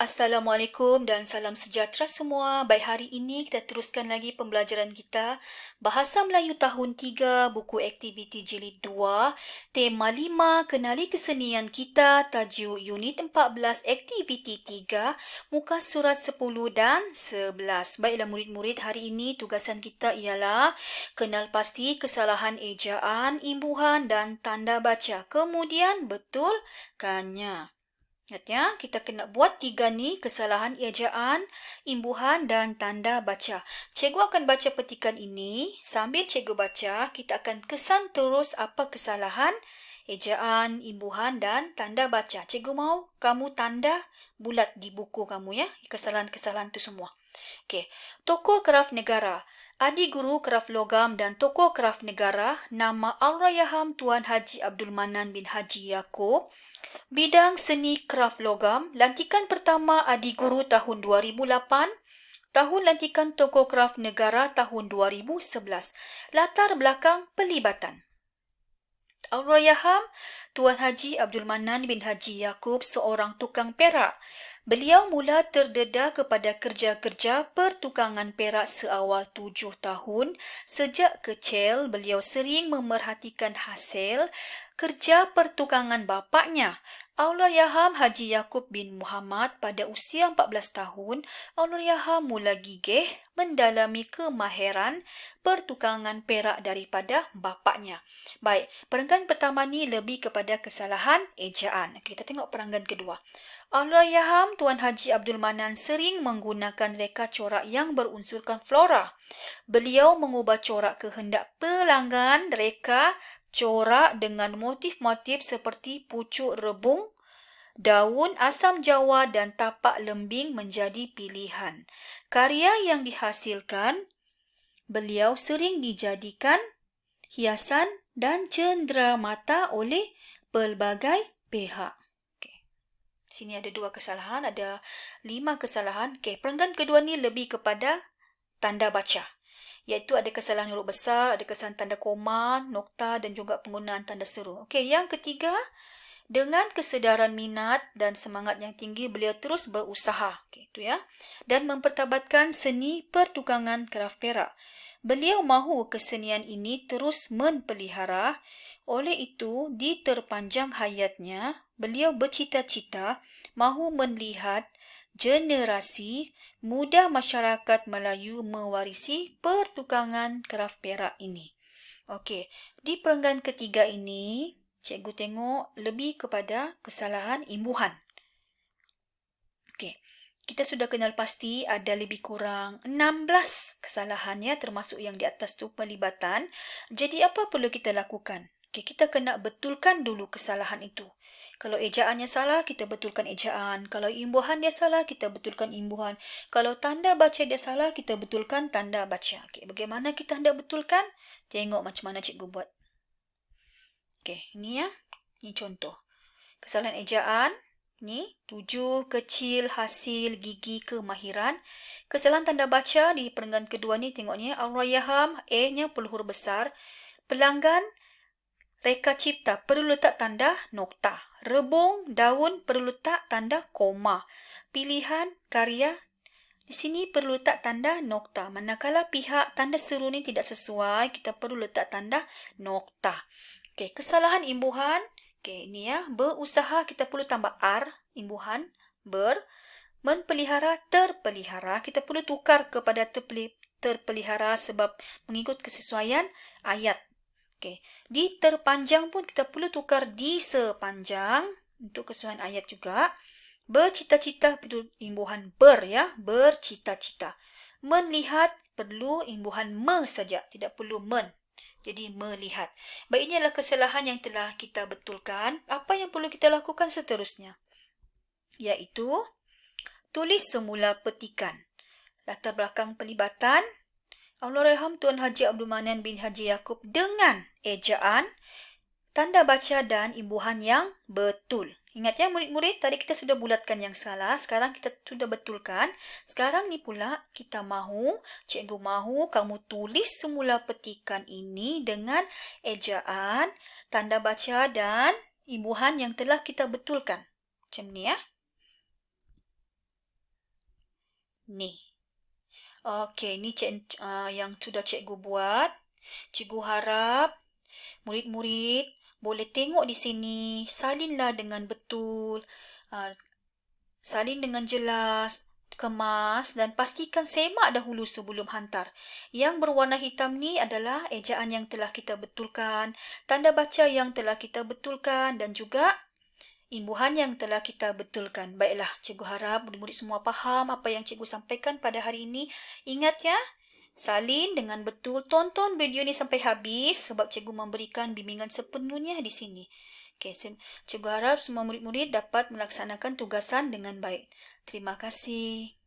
Assalamualaikum dan salam sejahtera semua. Baik, hari ini kita teruskan lagi pembelajaran kita Bahasa Melayu Tahun 3, buku aktiviti jilid 2, tema 5, kenali kesenian kita, tajuk unit 14, aktiviti 3, muka surat 10 dan 11. Baiklah murid-murid, hari ini tugasan kita ialah kenal pasti kesalahan ejaan, imbuhan dan tanda baca. Kemudian betulkannya. Ingat ya, kita kena buat 3 ni, kesalahan ejaan, imbuhan dan tanda baca. Cikgu akan baca petikan ini. Sambil cikgu baca, kita akan kesan terus apa kesalahan, ejaan, imbuhan dan tanda baca. Cikgu mahu kamu tanda bulat di buku kamu ya, kesalahan-kesalahan tu semua. Okey, tokoh kraf negara. Adik guru kraf logam dan tokoh kraf negara, nama Allahyarham Tuan Haji Abdul Manan bin Haji Yaakob. Bidang seni kraf logam, lantikan pertama Adik Guru tahun 2008, tahun lantikan tokoh kraf negara tahun 2011. Latar belakang pelibatan. Allahyarham Tuan Haji Abdul Manan bin Haji Yaakob seorang tukang perak. Beliau mula terdedah kepada kerja-kerja pertukangan perak seawal 7 tahun. Sejak kecil, beliau sering memerhatikan hasil kerja pertukangan bapaknya. Allahyarham Haji Yaakob bin Muhammad pada usia 14 tahun, Allahyarham mula gigih mendalami kemahiran pertukangan perak daripada bapaknya. Baik, perenggan pertama ni lebih kepada kesalahan ejaan. Kita tengok perenggan kedua. Allahyarham Tuan Haji Abdul Manan sering menggunakan reka corak yang berunsurkan flora. Beliau mengubah corak kehendak pelanggan reka corak dengan motif-motif seperti pucuk rebung, daun asam jawa dan tapak lembing menjadi pilihan. Karya yang dihasilkan beliau sering dijadikan hiasan dan cenderamata oleh pelbagai pihak. Okay. Sini ada 2 kesalahan, ada 5 kesalahan. Okay, perenggan kedua ni lebih kepada tanda baca. Iaitu ada kesalahan huruf besar, ada kesalahan tanda koma, nokta dan juga penggunaan tanda seru. Okey, yang ketiga, dengan kesedaran minat dan semangat yang tinggi, beliau terus berusaha. Okey, itu ya. Dan mempertabatkan seni pertukangan kraf perak. Beliau mahu kesenian ini terus menpelihara. Oleh itu, di terpanjang hayatnya, beliau bercita-cita mahu melihat generasi muda masyarakat Melayu mewarisi pertukangan kraf perak ini. Okey, di perenggan ketiga ini, cikgu tengok lebih kepada kesalahan imbuhan. Okey, kita sudah kenal pasti ada lebih kurang 16 kesalahan ya, termasuk yang di atas tu pelibatan. Jadi apa perlu kita lakukan? Okey, kita kena betulkan dulu kesalahan itu. Kalau ejaannya salah, kita betulkan ejaan. Kalau imbuhan dia salah, kita betulkan imbuhan. Kalau tanda baca dia salah, kita betulkan tanda baca. Okey, bagaimana kita hendak betulkan? Tengok macam mana cikgu buat. Okey, ini ya. Ini contoh. Kesalahan ejaan. Ni, tuju, kecil, hasil, gigi, kemahiran. Kesalahan tanda baca di perenggan kedua ni, tengoknya. Allahyarham, A-nya perlu huruf besar. Pelanggan, reka cipta perlu letak tanda nokta. Rebung, daun perlu letak tanda koma. Pilihan, karya, di sini perlu letak tanda nokta. Manakala pihak tanda seru ni tidak sesuai, kita perlu letak tanda nokta. Okey, kesalahan imbuhan. Okey, ini ya. Berusaha kita perlu tambah R, imbuhan, menpelihara, terpelihara. Kita perlu tukar kepada terpelihara sebab mengikut kesesuaian ayat. Okey, di terpanjang pun kita perlu tukar di sepanjang untuk kesesuaian ayat juga. Bercita-cita perlu imbuhan ber ya, bercita-cita. Melihat perlu imbuhan me saja, tidak perlu men. Jadi melihat. Baik, ini adalah kesalahan yang telah kita betulkan. Apa yang perlu kita lakukan seterusnya? Iaitu tulis semula petikan. Latar belakang pelibatan Allahyarham Tuan Haji Abdul Manan bin Haji Yaakob dengan ejaan, tanda baca dan imbuhan yang betul. Ingat ya murid-murid, tadi kita sudah bulatkan yang salah, sekarang kita sudah betulkan. Sekarang ni pula kita cikgu mahu kamu tulis semula petikan ini dengan ejaan, tanda baca dan imbuhan yang telah kita betulkan. Macam ni ya. Ni. Okey, ni yang sudah cikgu buat. Cikgu harap murid-murid boleh tengok di sini, salinlah dengan betul, uh, salin dengan jelas, kemas dan pastikan semak dahulu sebelum hantar. Yang berwarna hitam ni adalah ejaan yang telah kita betulkan, tanda baca yang telah kita betulkan dan juga imbuhan yang telah kita betulkan. Baiklah, cikgu harap murid-murid semua faham apa yang cikgu sampaikan pada hari ini. Ingat ya, salin dengan betul, tonton video ni sampai habis sebab cikgu memberikan bimbingan sepenuhnya di sini. Okey, cikgu harap semua murid-murid dapat melaksanakan tugasan dengan baik. Terima kasih.